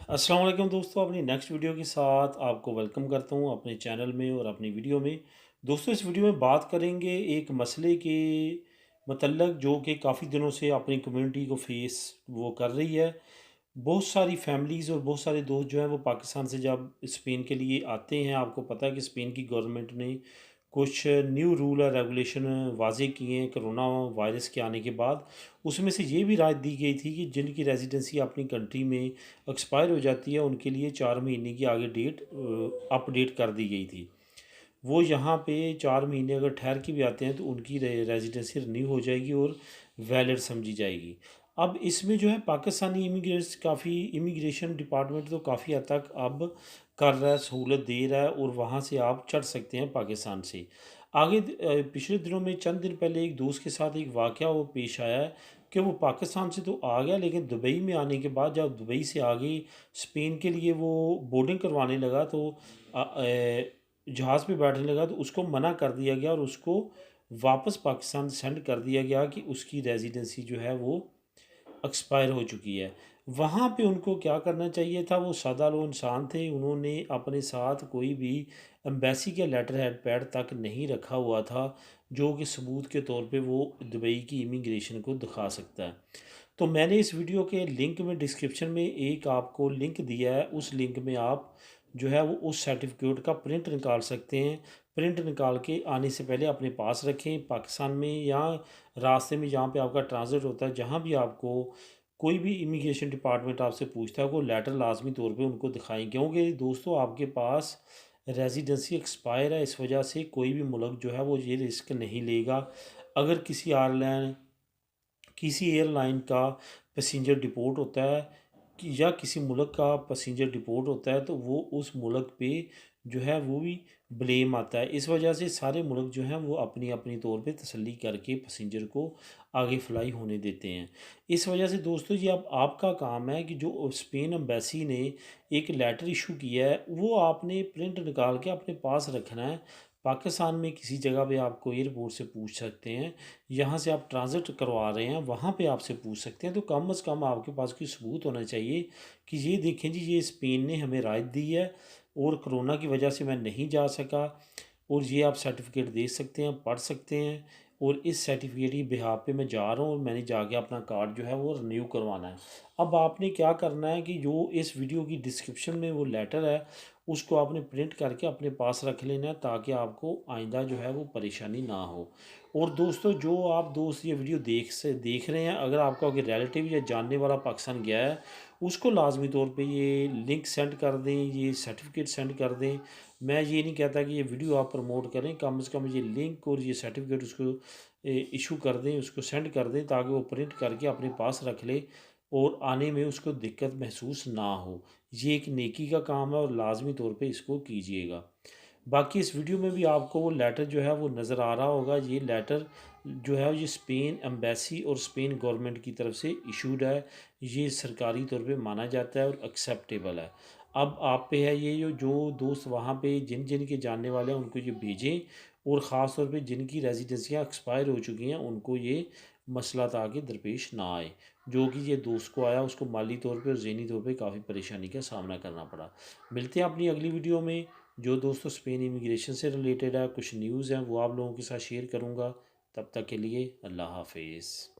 अस्सलाम वालेकुम दोस्तों, अपनी नेक्स्ट वीडियो के साथ आपको वेलकम करता हूँ अपने चैनल में और अपनी वीडियो में। दोस्तों, इस वीडियो में बात करेंगे एक मसले के मतलब जो कि काफ़ी दिनों से अपनी कम्युनिटी को फेस वो कर रही है। बहुत सारी फैमिलीज़ और बहुत सारे दोस्त जो हैं वो पाकिस्तान से जब स्पेन के लिए आते हैं, आपको पता है कि स्पेन की गवर्नमेंट ने कुछ न्यू रूल और रेगुलेशन वाज़े किए हैं कोरोना वायरस के आने के बाद। उसमें से ये भी राय दी गई थी कि जिनकी रेज़िडेंसी अपनी कंट्री में एक्सपायर हो जाती है, उनके लिए 4 महीने की आगे डेट अपडेट कर दी गई थी। वो यहाँ पे 4 महीने अगर ठहर के भी आते हैं तो उनकी रेज़िडेंसी रिन्यू हो जाएगी और वैलिड समझी जाएगी। अब इसमें जो है पाकिस्तानी इमिग्रेट्स काफ़ी इमिग्रेशन डिपार्टमेंट तो काफ़ी हद तक अब कर रहा है, सहूलत दे रहा है और वहाँ से आप चढ़ सकते हैं पाकिस्तान से। आगे पिछले दिनों में चंद दिन पहले एक दोस्त के साथ एक वाक़या वो पेश आया है कि वो पाकिस्तान से तो आ गया, लेकिन दुबई में आने के बाद जब दुबई से आगे स्पेन के लिए वो बोर्डिंग करवाने लगा तो जहाज़ पे बैठने लगा तो उसको मना कर दिया गया और उसको वापस पाकिस्तान सेंड कर दिया गया कि उसकी रेज़िडेंसी जो है वो एक्सपायर हो चुकी है। वहाँ पे उनको क्या करना चाहिए था, वो सादा लो इंसान थे, उन्होंने अपने साथ कोई भी एम्बेसी के लेटर हेड पैड तक नहीं रखा हुआ था, जो कि सबूत के तौर पे वो दुबई की इमिग्रेशन को दिखा सकता है। तो मैंने इस वीडियो के लिंक में डिस्क्रिप्शन में एक आपको लिंक दिया है, उस लिंक में आप जो है वो उस सर्टिफिकेट का प्रिंट निकाल सकते हैं। प्रिंट निकाल के आने से पहले अपने पास रखें, पाकिस्तान में या रास्ते में जहाँ पे आपका ट्रांज़िट होता है, जहाँ भी आपको कोई भी इमिग्रेशन डिपार्टमेंट आपसे पूछता है, वो लेटर लाज़मी तौर पे उनको दिखाएँ, क्योंकि दोस्तों आपके पास रेज़िडेंसी एक्सपायर है, इस वजह से कोई भी मुल्क जो है वो ये रिस्क नहीं लेगा। अगर किसी एयरलाइन का पैसेंजर डिपोर्ट होता है कि या किसी मुल्क का पैसेंजर डिपोर्ट होता है तो वो उस मुल्क पे जो है वो भी ब्लेम आता है। इस वजह से सारे मुल्क जो हैं वो अपनी अपनी तौर पे तसल्ली करके पैसेंजर को आगे फ्लाई होने देते हैं। इस वजह से दोस्तों ये अब आपका काम है कि जो स्पेन एम्बेसी ने एक लेटर इशू किया है वो आपने प्रिंट निकाल के अपने पास रखना है। पाकिस्तान में किसी जगह पे आपको एयरपोर्ट से पूछ सकते हैं, यहाँ से आप ट्रांज़िट करवा रहे हैं, वहाँ पे आपसे पूछ सकते हैं, तो कम से कम आपके पास कोई सबूत होना चाहिए कि ये देखें जी, ये स्पेन ने हमें राहत दी है और कोरोना की वजह से मैं नहीं जा सका और ये आप सर्टिफ़िकेट दे सकते हैं, पढ़ सकते हैं और इस सर्टिफ़िकेट की बिहाफ़ पे मैं जा रहा हूँ और मैंने जाके अपना कार्ड जो है वो रिन्यू करवाना है। अब आपने क्या करना है कि जो इस वीडियो की डिस्क्रिप्शन में वो लेटर है, उसको आपने प्रिंट करके अपने पास रख लेना है ताकि आपको आइंदा जो है वो परेशानी ना हो। और दोस्तों, जो आप दोस्त ये वीडियो देख रहे हैं, अगर आपका कोई रिलेटिव या जानने वाला पाकिस्तान गया है, उसको लाजमी तौर पे ये लिंक सेंड कर दें, ये सर्टिफिकेट सेंड कर दें। मैं ये नहीं कहता कि ये वीडियो आप प्रमोट करें, कम से कम ये लिंक और ये सर्टिफिकेट उसको इशू कर दें, उसको सेंड कर दें ताकि वो प्रिंट करके अपने पास रख ले और आने में उसको दिक्कत महसूस ना हो। ये एक नेकी का काम है और लाजमी तौर पे इसको कीजिएगा। बाकी इस वीडियो में भी आपको वो लेटर जो है वो नज़र आ रहा होगा। ये लेटर जो है ये स्पेन एम्बेसी और स्पेन गवर्नमेंट की तरफ से इशूड है। ये सरकारी तौर पे माना जाता है और एक्सेप्टेबल है। अब आप पे है ये जो दोस्त वहाँ पे जिन जिन के जानने वाले हैं उनको ये भेजें और ख़ास तौर पे जिनकी रेजिडेंसियाँ एक्सपायर हो चुकी हैं उनको ये मसला ताकि दरपेश ना आए। जो कि ये दोस्त को आया उसको माली तौर पे और ज़हनी तौर पे काफ़ी परेशानी का सामना करना पड़ा। मिलते हैं अपनी अगली वीडियो में। जो दोस्तों स्पेन इमिग्रेशन से रिलेटेड है, कुछ न्यूज़ हैं, वो आप लोगों के साथ शेयर करूँगा। तब तक के लिए अल्लाह हाफिज़।